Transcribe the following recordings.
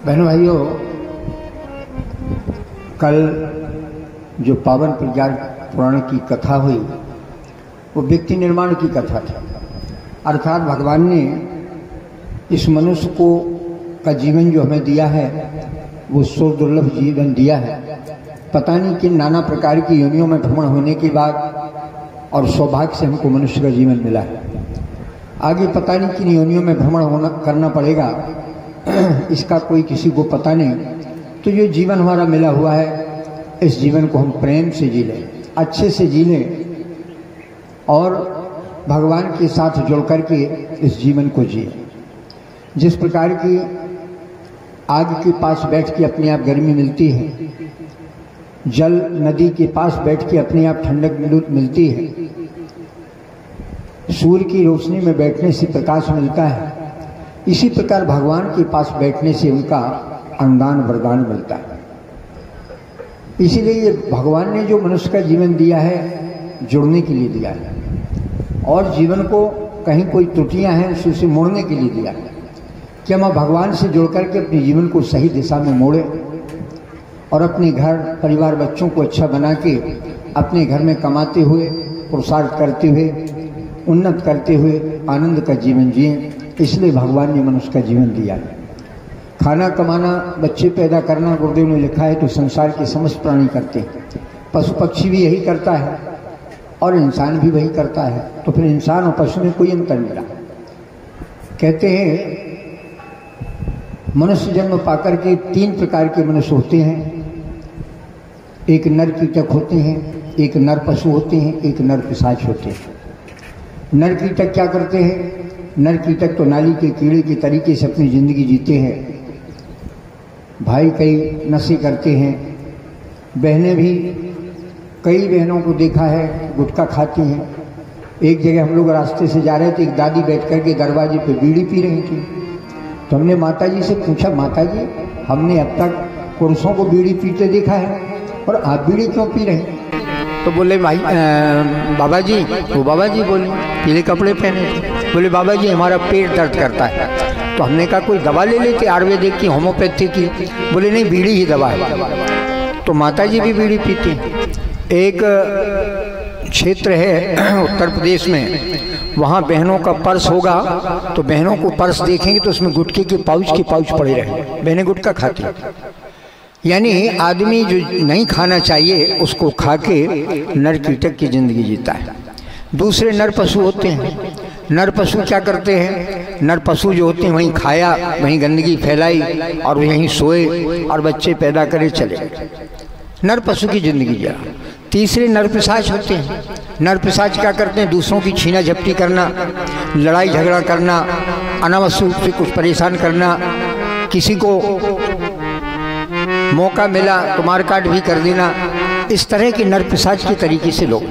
बहनों भाइयों, कल जो पावन प्रज्ञान पुराण की कथा हुई वो व्यक्ति निर्माण की कथा थी। अर्थात भगवान ने इस मनुष्य को का जीवन जो हमें दिया है वो सो दुर्लभ जीवन दिया है। पता नहीं कि नाना प्रकार की योनियों में भ्रमण होने के बाद और सौभाग्य से हमको मनुष्य का जीवन मिला है। आगे पता नहीं किन योनियों में भ्रमण करना पड़ेगा, इसका कोई किसी को पता नहीं। तो जो जीवन हमारा मिला हुआ है इस जीवन को हम प्रेम से जी लें, अच्छे से जी लें और भगवान के साथ जुड़ करके इस जीवन को जिए। जिस प्रकार की आग के पास बैठ के अपने आप गर्मी मिलती है, जल नदी के पास बैठ के अपने आप ठंडक मिलती है, सूर्य की रोशनी में बैठने से प्रकाश मिलता है, इसी प्रकार भगवान के पास बैठने से उनका अनुदान वरदान मिलता है। इसीलिए ये भगवान ने जो मनुष्य का जीवन दिया है जुड़ने के लिए दिया है और जीवन को कहीं कोई त्रुटियां हैं उसे मोड़ने के लिए दिया है कि हम भगवान से जुड़ करके अपने जीवन को सही दिशा में मोड़ें और अपने घर परिवार बच्चों को अच्छा बना के अपने घर में कमाते हुए पुरुषार्थ करते हुए उन्नत करते हुए आनंद का जीवन जिए। इसलिए भगवान ने मनुष्य का जीवन दिया है। खाना कमाना, बच्चे पैदा करना गुरुदेव ने लिखा है तो संसार के समस्त प्राणी करते हैं। पशु पक्षी भी यही करता है और इंसान भी वही करता है। तो फिर इंसान और पशु में कोई अंतर नहीं रहा। कहते हैं मनुष्य जन्म पाकर के 3 प्रकार के मनुष्य होते हैं। एक नर कीटक होते हैं, एक नर पशु होते हैं, एक नर पिशाच होते हैं। नर कीटक क्या करते हैं? नर कीटक तो नाली के कीड़े के तरीके से अपनी जिंदगी जीते हैं। भाई कई नशे करते हैं, बहनें भी कई बहनों को देखा है गुटखा खाती हैं। एक जगह हम लोग रास्ते से जा रहे थे, एक दादी बैठ कर के दरवाजे पे बीड़ी पी रही थी। तो हमने माताजी से पूछा, माताजी हमने अब तक पुरुषों को बीड़ी पीते देखा है और आप बीड़ी क्यों पी रहे हैं? तो बोले भाई बाबा जी, वो बाबा जी बोले पीले कपड़े पहने थे, बोले बाबा जी हमारा पेट दर्द करता है। तो हमने कहा कोई दवा ले लेते, आयुर्वेदिक की, होम्योपैथी की। बोले नहीं, बीड़ी ही दवा है। तो माता जी भी बीड़ी पीती। एक क्षेत्र है उत्तर प्रदेश में, वहाँ बहनों का पर्स होगा तो बहनों को पर्स देखेंगे तो उसमें गुटखे के पाउच पड़े रहे, बहनें गुटखा खाती। यानी आदमी जो नहीं खाना चाहिए उसको खा के नर कीटक की जिंदगी जीता है। दूसरे नर पशु होते हैं। नर पशु क्या करते हैं? नर पशु जो होते हैं वहीं खाया, वहीं गंदगी फैलाई और वहीं सोए और बच्चे पैदा करे चले, नर पशु की जिंदगी जिया। तीसरे नर पिशाच होते हैं। नर पिशाच क्या करते हैं? दूसरों की छीना झपटी करना, लड़ाई झगड़ा करना, अनावश्यक रूप से कुछ परेशान करना, किसी को मौका मिला तो मारकाट भी कर देना। इस तरह के नर पिशाच के तरीके से लोग।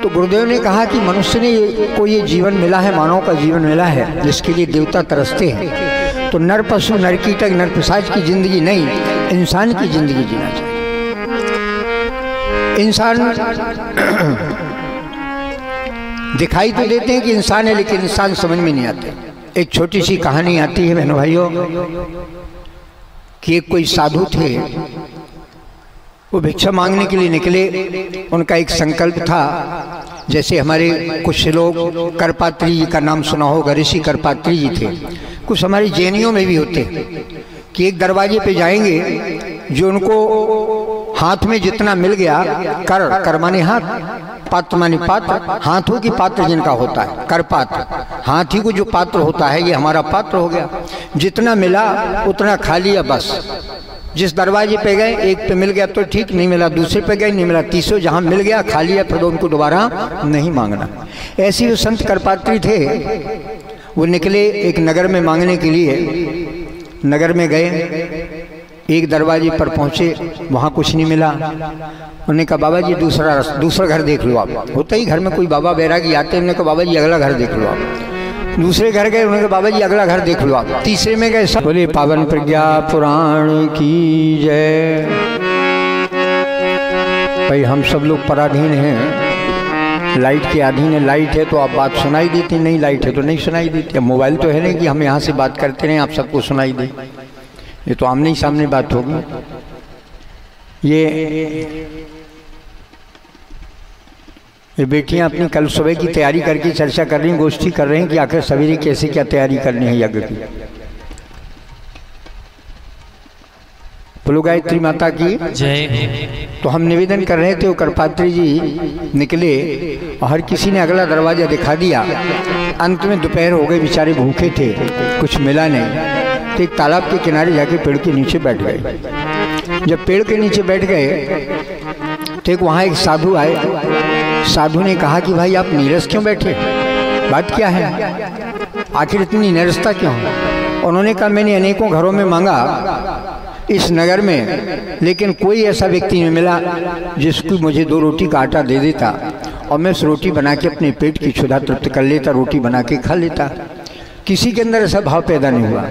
तो गुरुदेव ने कहा कि मनुष्य ने को ये जीवन मिला है, मानव का जीवन मिला है जिसके लिए देवता तरसते हैं। तो नर पशु, नर कीटक, नर पिशाच की जिंदगी नहीं, इंसान की जिंदगी जीना चाहिए। इंसान दिखाई तो देते हैं कि इंसान है, लेकिन इंसान समझ में नहीं आते। एक छोटी सी कहानी आती है बहनों भाइयों कि एक कोई साधु थे, वो भिक्षा मांगने के लिए निकले। उनका एक संकल्प था, जैसे हमारे कुछ लोग करपात्री जी का नाम सुना होगा, ऋषि करपात्री जी थे। कुछ हमारी जैनियों में भी होते कि एक दरवाजे पे जाएंगे, जो उनको हाथ में जितना मिल गया, कर माने हाथ, पात्र माने पात्र, हाथों की पात्र जिनका होता है, कर पात्र, हाथी को जो पात्र होता है ये हमारा पात्र हो गया। जितना मिला उतना खा लिया बस। जिस दरवाजे पे गए, एक पे मिल गया तो ठीक, नहीं मिला दूसरे पे गए, नहीं मिला तीसरे, जहाँ मिल गया खा लिया, फिर उनको दोबारा नहीं मांगना। ऐसे वो संत करपात्री थे। वो निकले एक नगर में मांगने के लिए। नगर में गए, एक दरवाजे पर पहुंचे, वहाँ कुछ नहीं मिला। उन्होंने कहा बाबा जी दूसरा घर देख लो आप। होता ही घर में कोई बाबा बैरागी आते हैं, उन्होंने कहा बाबा जी अगला घर देख लो आप। दूसरे घर गए, उन्होंने कहा बाबा जी अगला घर देख लो आप। तीसरे में गए, सब बोले पावन प्रज्ञा पुराण की जय। भाई हम सब लोग पराधीन हैं, लाइट के अधीन है। लाइट है तो आप बात सुनाई देती, नहीं लाइट है तो नहीं सुनाई देती। अब मोबाइल तो है नहीं कि हम यहाँ से बात करते रहें आप सबको सुनाई दे। ये तो आमने ही सामने बात होगी। ये बेटियां अपनी कल सुबह की तैयारी करके चर्चा कर रही हैं, गोष्ठी कर रही हैं कि आखिर सवेरे कैसे क्या तैयारी करनी है यज्ञ की। बोलो गायत्री माता की जय। तो हम निवेदन कर रहे थे, वो करपात्री जी निकले और हर किसी ने अगला दरवाजा दिखा दिया। अंत में दोपहर हो गई, बेचारे भूखे थे, कुछ मिला नहीं, तो एक तालाब के किनारे जाके पेड़ के नीचे बैठ गए। जब पेड़ के नीचे बैठ गए तो एक वहाँ एक साधु आए। साधु ने कहा कि भाई आप नीरस क्यों बैठे, बात क्या है, आखिर इतनी नीरसता क्यों? उन्होंने कहा मैंने अनेकों घरों में मांगा इस नगर में, लेकिन कोई ऐसा व्यक्ति नहीं मिला जिसको मुझे 2 रोटी का आटा दे देता और मैं उस रोटी बना के अपने पेट की क्षुधा तृप्त कर लेता, रोटी बना के खा लेता। किसी के अंदर ऐसा भाव पैदा नहीं हुआ।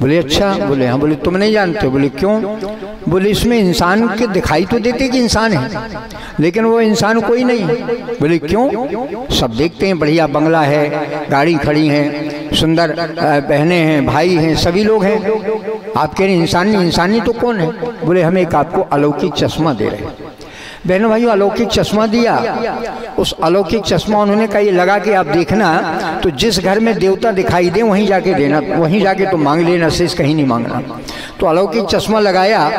बोले अच्छा, बोले हाँ, बोले तुम नहीं जानते, बोले क्यों? बोले इसमें इंसान के दिखाई तो देते कि इंसान है, लेकिन वो इंसान कोई नहीं। बोले क्यों? सब देखते हैं बढ़िया बंगला है, गाड़ी खड़ी है, सुंदर बहनें हैं, भाई हैं, सभी लोग हैं, आप कह रहे इंसान नहीं, इंसानी तो कौन है? बोले हम एक आपको अलौकिक चश्मा दे रहे हैं। बहनों भाइयों, अलौकिक चश्मा दिया। उस अलौकिक चश्मा उन्होंने कहा ये लगा के आप देखना, तो जिस घर में देवता दिखाई दे वहीं जाके देना, वहीं जाके तो मांग लेना, शेष कहीं नहीं मांगना। तो अलौकिक चश्मा लगाया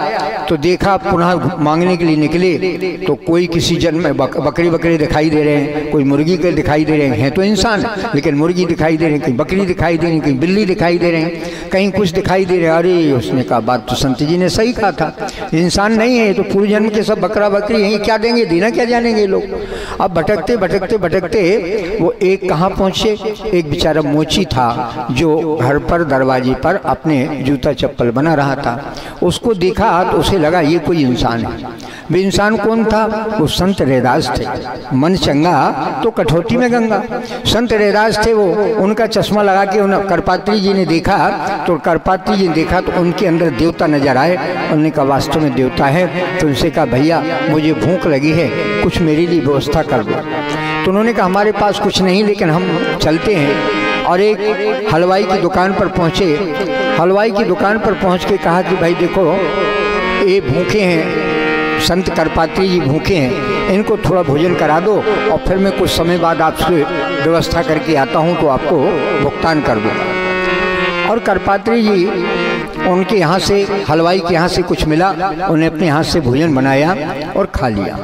तो देखा, पुनः मांगने के लिए निकले तो कोई किसी जन्म में बकरी दिखाई दे रहे हैं, कोई मुर्गी के दिखाई दे रहे हैं तो इंसान, लेकिन मुर्गी दिखाई दे रहे हैं, कहीं बकरी दिखाई दे रही है, कहीं बिल्ली दिखाई दे रहे हैं, कहीं कुछ दिखाई दे रहे हैं। अरे उसने कहा बात तो संत जी ने सही कहा था, इंसान नहीं है, तो पूर्व जन्म के सब बकरा बकरी हैं, क्या देंगे, देना क्या जानेंगे लोग। अब भटकते भटकते भटकते वो एक कहाँ पहुँचे, एक बेचारा मोची था जो घर पर दरवाजे पर अपने जूता चप्पल बना रहा था। उसको देखा तो उसे लगा ये कोई इंसान है। वे इंसान कौन था? वो संत रैदास थे। मन चंगा तो कठौती में गंगा। संत रैदास थे वो, उनका चश्मा लगा के करपात्री जी ने देखा, तो करपात्री जी ने देखा तो उनके अंदर देवता नजर आए। उन्होंने कहा वास्तव में देवता है। तो उनसे कहा भैया मुझे भूख लगी है, कुछ मेरे लिए व्यवस्था कर दो। तो उन्होंने कहा हमारे पास कुछ नहीं, लेकिन हम चलते हैं। और एक हलवाई की दुकान पर पहुँचे। हलवाई की दुकान पर पहुँच के कहा कि भाई देखो ये भूखे हैं, संत करपात्री जी भूखे हैं, इनको थोड़ा भोजन करा दो और फिर मैं कुछ समय बाद आपसे व्यवस्था करके आता हूँ तो आपको भुगतान कर दूँगा। और करपात्री जी उनके यहाँ से, हलवाई के यहाँ से कुछ मिला, उन्हें अपने हाथ से भोजन बनाया और खा लिया।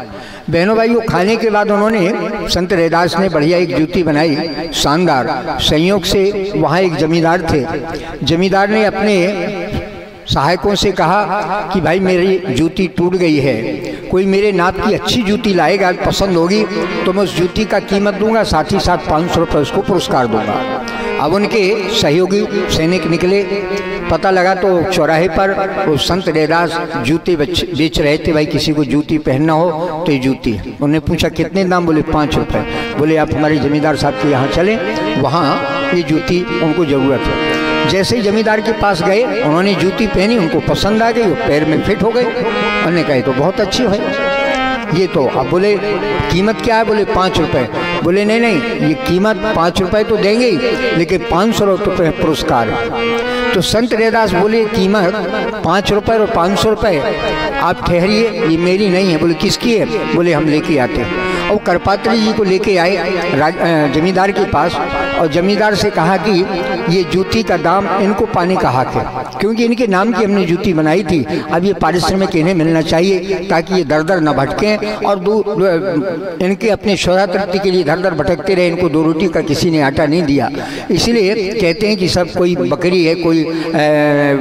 बहनों भाइयों, खाने के बाद उन्होंने, संत रैदास ने बढ़िया एक जूती बनाई, शानदार। संयोग से वहाँ एक जमींदार थे। जमींदार ने अपने सहायकों से कहा कि भाई मेरी जूती टूट गई है, कोई मेरे नाप की अच्छी जूती लाएगा, पसंद होगी तो मैं उस जूती का कीमत दूंगा, साथ ही साथ 500 रुपये उसको पुरस्कार दूंगा। अब उनके सहयोगी सैनिक निकले, पता लगा तो चौराहे पर वो संत रैदास जूते बेच रहे थे। भाई किसी को जूती पहनना हो तो ये जूती। उन्होंने पूछा कितने दाम? बोले 5 रुपये। बोले आप हमारे जमींदार साहब के यहाँ चलें, वहाँ ये जूती उनको ज़रूरत है। जैसे ही जमींदार के पास गए, उन्होंने जूती पहनी, उनको पसंद आ गई, वो पैर में फिट हो गई। उन्होंने कहा तो बहुत अच्छी है ये तो। अब बोले कीमत क्या है? बोले 5 रुपये। बोले नहीं नहीं, ये कीमत 5 रुपये तो देंगे ही, लेकिन 500 रुपये पुरस्कार है। तो संत रैदास बोले कीमत 5 रुपये और 500 रुपये, आप ठहरिए, ये मेरी नहीं है। बोले किसकी है? बोले हम लेके आते हैं। और करपात्री जी को लेके आए जमींदार के पास, और जमींदार से कहा कि ये जूती का दाम इनको पाने का हक है, क्योंकि इनके नाम की हमने जूती बनाई थी। अब ये पारिश्रमिक इन्हें मिलना चाहिए ताकि ये दर दर न भटकें और इनके अपने शोहरा तृप्ति के लिए दर दर भटकते रहे। इनको 2 रोटी का किसी ने आटा नहीं दिया। इसलिए कहते हैं कि सब, कोई बकरी है, कोई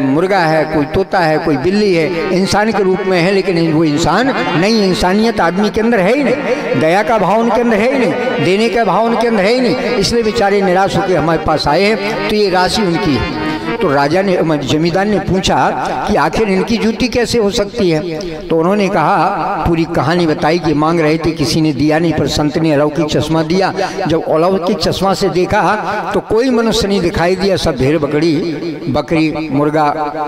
मुर्गा है, कोई तोता है, कोई बिल्ली है, इंसान के रूप में है, लेकिन वो इंसान नहीं। इंसानियत आदमी के अंदर है ही नहीं, दया का भाव उनके अंदर है ही नहीं, देने का भाव उनके अंदर है ही नहीं। इसलिए बेचारे निराश होकर हमारे पास आए हैं। तो ये राशि उनकी है। तो राजा ने, जमींदार ने पूछा कि आखिर इनकी जूती कैसे हो सकती है? तो उन्होंने कहा, पूरी कहानी बताई कि मांग रहे थे, किसी ने दिया नहीं, पर संत ने अलौकिक चश्मा दिया। जब अलौकिक चश्मा से देखा तो कोई मनुष्य नहीं दिखाई दिया, सब भेड़ बकरी मुर्गा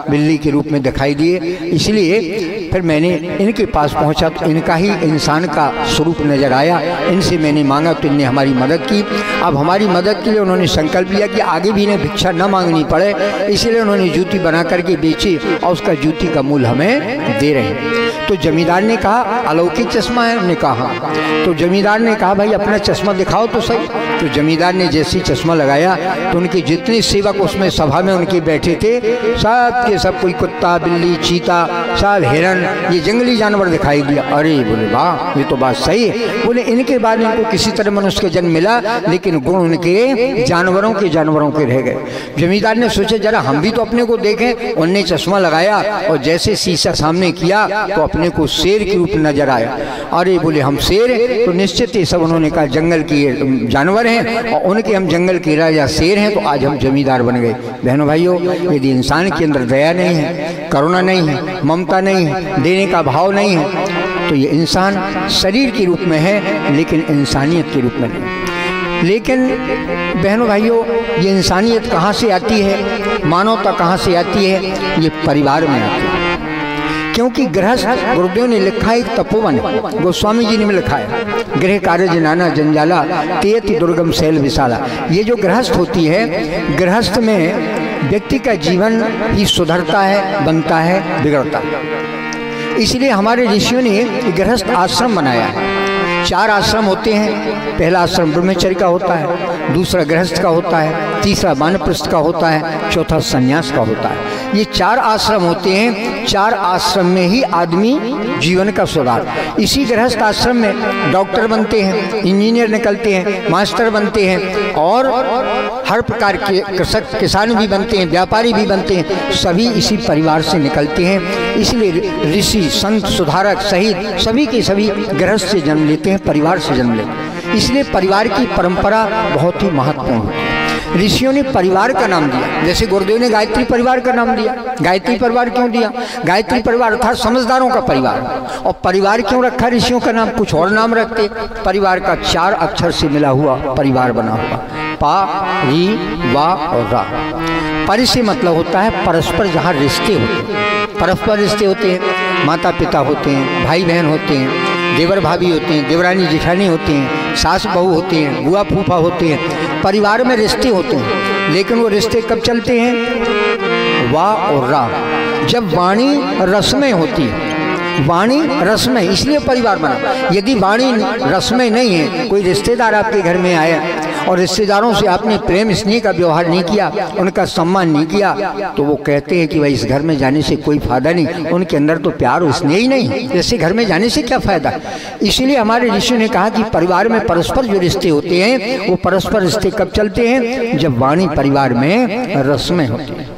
बिल्ली के रूप में दिखाई दिए। इसलिए फिर मैंने इनके पास पहुंचा तो इनका ही इंसान का स्वरूप नजर आया। इनसे मैंने मांगा तो इनने हमारी मदद की। अब हमारी मदद के लिए उन्होंने संकल्प लिया कि आगे भी इन्हें भिक्षा न मांगनी पड़े, इसलिए उन्होंने जूती बना करके बेची और उसका जूती का मूल हमें दे रहे हैं। तो जमींदार ने कहा अलौकिक चश्मा है, उन्होंने कहा तो जमींदार ने कहा भाई अपना चश्मा दिखाओ तो सही। तो जमींदार ने जैसे चश्मा लगाया तो उनके जितने सेवक उसमें सभा में उनके बैठे थे सब के सब, कोई कुत्ता बिल्ली चीता सब हिरन ये जंगली जानवर दिखाई दिया। अरे बोले वाह ये तो बात सही है। बोले इनके बाद इनको किसी तरह मनुष्य का जन्म मिला लेकिन गुण उनके जानवरों के रह गए। जमींदार ने सोचा जरा हम भी तो अपने को देखें। उनने चश्मा लगाया और जैसे शीशा सामने किया तो अपने को शेर के रूप नजर आया। अरे बोले हम शेर हैं? तो निश्चित ही सब उन्होंने कहा जंगल के जानवर हैं और उनके हम जंगल के राजा शेर हैं। तो आज हम जमींदार बन गए। बहनों भाइयों, यदि इंसान के अंदर दया नहीं है, करुणा नहीं है, ममता नहीं है, देने का भाव नहीं है तो ये इंसान शरीर के रूप में है लेकिन इंसानियत के रूप में नहीं। लेकिन बहनों भाइयों, ये इंसानियत कहाँ से आती है, मानवता कहाँ से आती है? ये परिवार में आती है। क्योंकि गृहस्थ, गुरुदेव ने लिखा है एक तपोवन, गोस्वामी जी ने लिखा है गृह कार्य नाना जंजाला तेयति दुर्गम शैल विशाला। ये जो गृहस्थ होती है, गृहस्थ में व्यक्ति का जीवन ही सुधरता है, बनता है, बिगड़ता है। इसलिए हमारे ऋषियों ने गृहस्थ आश्रम बनाया है। 4 आश्रम होते हैं। पहला आश्रम ब्रह्मचर्य का होता है, दूसरा गृहस्थ का होता है, तीसरा वानप्रस्थ का होता है, चौथा संन्यास का होता है। ये 4 आश्रम होते हैं। 4 आश्रम में ही आदमी जीवन का सुधार। इसी गृहस्थ आश्रम में डॉक्टर बनते हैं, इंजीनियर निकलते हैं, मास्टर बनते हैं और हर प्रकार के कृषक किसान भी बनते हैं, व्यापारी भी बनते हैं। सभी इसी परिवार से निकलते हैं। इसलिए ऋषि संत सुधारक सहित सभी के सभी गृहस्थ से जन्म लेते हैं, परिवार से जन्म लेते हैं। इसलिए परिवार की परंपरा बहुत ही महत्वपूर्ण है। ऋषियों ने परिवार का नाम दिया, जैसे गुरुदेव ने गायत्री परिवार का नाम दिया। गायत्री परिवार क्यों दिया? गायत्री परिवार अर्थात समझदारों का परिवार। और परिवार क्यों रखा ऋषियों का नाम? कुछ और नाम रखते। परिवार का 4 अक्षर से मिला हुआ परिवार बना हुआ, पा री वा और रा। परि से मतलब होता है परस्पर, जहाँ रिश्ते होते हैं, परस्पर रिश्ते होते हैं। माता पिता होते हैं, भाई बहन होते हैं, देवर भाभी होते हैं, देवरानी जेठानी होते हैं, सास बहू होते हैं, बुआ फूफा होते हैं। परिवार में रिश्ते होते हैं। लेकिन वो रिश्ते कब चलते हैं? वा और रा, जब वाणी रसमय होती है। वाणी रसमय, इसलिए परिवार बना। यदि वाणी रसमय नहीं है, कोई रिश्तेदार आपके घर में आया और रिश्तेदारों से आपने प्रेम स्नेह का व्यवहार नहीं किया, उनका सम्मान नहीं किया, तो वो कहते हैं कि भाई इस घर में जाने से कोई फायदा नहीं। उनके अंदर तो प्यार और स्नेह ही नहीं है, ऐसे घर में जाने से क्या फायदा। इसीलिए हमारे ऋषि ने कहा कि परिवार में परस्पर जो रिश्ते होते हैं वो परस्पर रिश्ते कब चलते हैं? जब वाणी परिवार में रसमय होती है।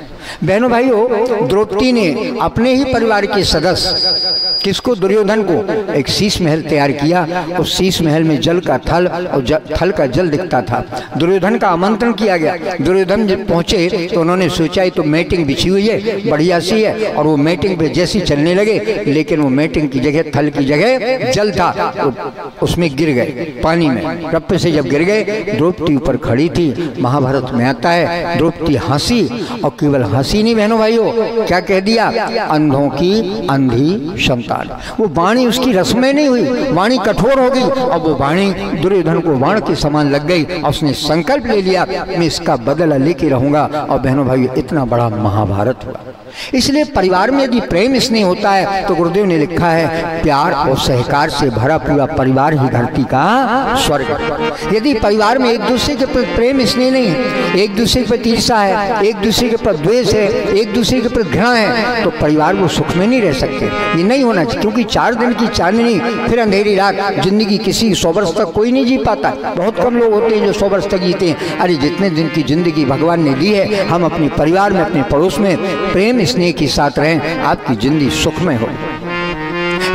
बहनों भाइयों, द्रौपदी ने अपने ही परिवार के सदस्य किसको? दुर्योधन को एक शीश महल तैयार किया। उस शीश महल में जल का थल और थल का जल दिखता था। दुर्योधन का आमंत्रण किया गया। दुर्योधन जब पहुंचे तो उन्होंने सोचा तो मैटिंग बिछी हुई है, बढ़िया सी है, और वो मैटिंग पे जैसी चलने लगे, लेकिन वो मैटिंग की जगह, थल की जगह जल था, तो उसमें गिर गए पानी में। रप्पे से जब गिर गए, द्रौपदी ऊपर खड़ी थी। महाभारत में आता है द्रौपदी हंसी, और केवल हंसी नहीं बहनों भाइयों, क्या कह दिया? अंधों की अंधी क्षमता। वो वाणी उसकी रसमय नहीं हुई, वाणी कठोर हो गई और वो वाणी दुर्योधन को वाण के समान लग गई और उसने संकल्प ले लिया मैं इसका बदला लेके रहूंगा। और बहनों भाइयों, इतना बड़ा महाभारत हुआ। इसलिए परिवार में यदि प्रेम स्नेह होता है तो गुरुदेव ने लिखा है प्यार और सहकार से भरा पूरा परिवार ही धरती का स्वर्ग। यदि परिवार में एक दूसरे के प्रति प्रेम स्नेह नहीं है, एक दूसरे के प्रति ईर्ष्या है, एक दूसरे के प्रति द्वेष है, एक दूसरे के प्रति घृणा है, तो परिवार वो सुख में नहीं रह सकते। ये नहीं होना चाहिए, क्योंकि 4 दिन की चांदनी फिर अंधेरी रात। जिंदगी किसी 100 वर्ष तक कोई नहीं जी पाता। बहुत कम लोग होते हैं जो 100 वर्ष तक जीते हैं। अरे जितने दिन की जिंदगी भगवान ने दी है, हम अपने परिवार में, अपने पड़ोस में प्रेम स्नेह के साथ रहें, आपकी जिंदगी सुखमय हो।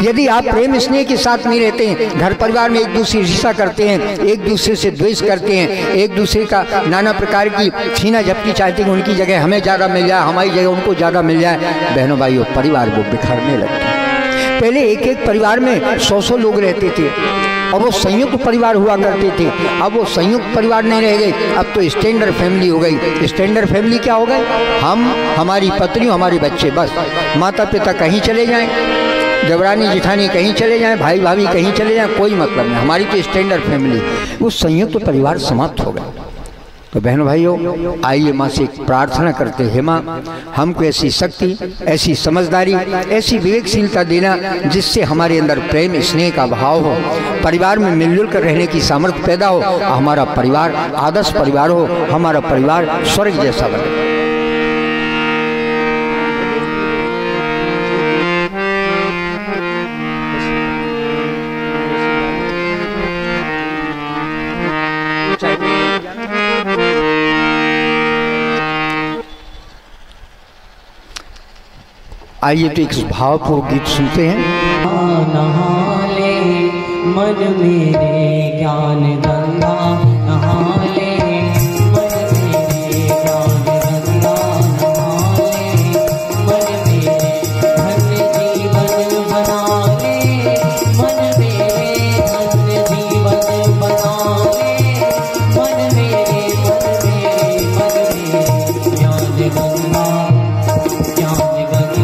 यदि आप प्रेम स्नेह के साथ नहीं रहते हैं, घर परिवार में एक दूसरे ईर्ष्या करते हैं, एक दूसरे से द्वेष करते हैं, एक दूसरे का नाना प्रकार की छीना झपटी चाहते हैं, उनकी जगह हमें ज़्यादा मिल जाए, हमारी जगह उनको ज़्यादा मिल जाए, बहनों भाइयों, परिवार वो बिखरने लगते हैं। पहले एक एक परिवार में 100-100 लोग रहते थे और वो संयुक्त परिवार हुआ करते थे। अब वो संयुक्त परिवार नहीं रह गए, अब तो स्टैंडर्ड फैमिली हो गई। स्टैंडर्ड फैमिली क्या हो गई? हम, हमारी पत्नी, हमारे बच्चे, बस। माता पिता कहीं चले जाएं, देवरानी जेठानी कहीं चले जाएं, भाई भाभी कहीं चले जाएं, कोई मतलब नहीं। हमारी तो स्टैंडर्ड फैमिली, वो संयुक्त परिवार समाप्त हो गए। तो बहनों भाइयों, आइए माँ से प्रार्थना करते हैं, माँ हमको ऐसी शक्ति, ऐसी समझदारी, ऐसी विवेकशीलता देना जिससे हमारे अंदर प्रेम स्नेह का भाव हो, परिवार में मिलजुल कर रहने की सामर्थ्य पैदा हो, हमारा परिवार आदर्श परिवार हो, हमारा परिवार स्वर्ग जैसा बने। आइए तो एक भावपूर्ण गीत सुनते हैं। नहा ले मन मेरे ज्ञान गंगा, नहा ले मन मेरे ज्ञान गंगा, नहा ले मन मेरे धन्य जीवन बना ले, मन मेरे धन्य जीवन बना ले, मन मेरे ज्ञान गंगा, ज्ञान गंगा।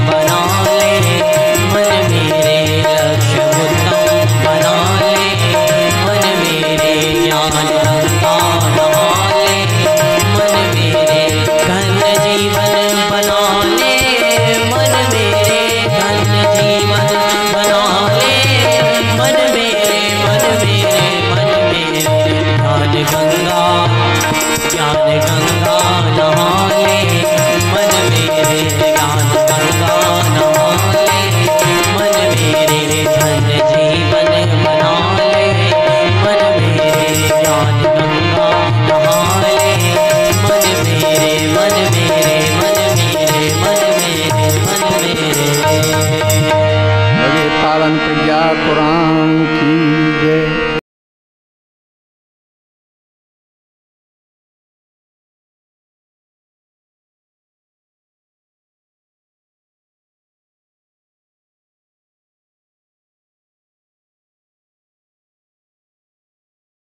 बना ले मन मेरे लक्ष्य उत्तम बना रे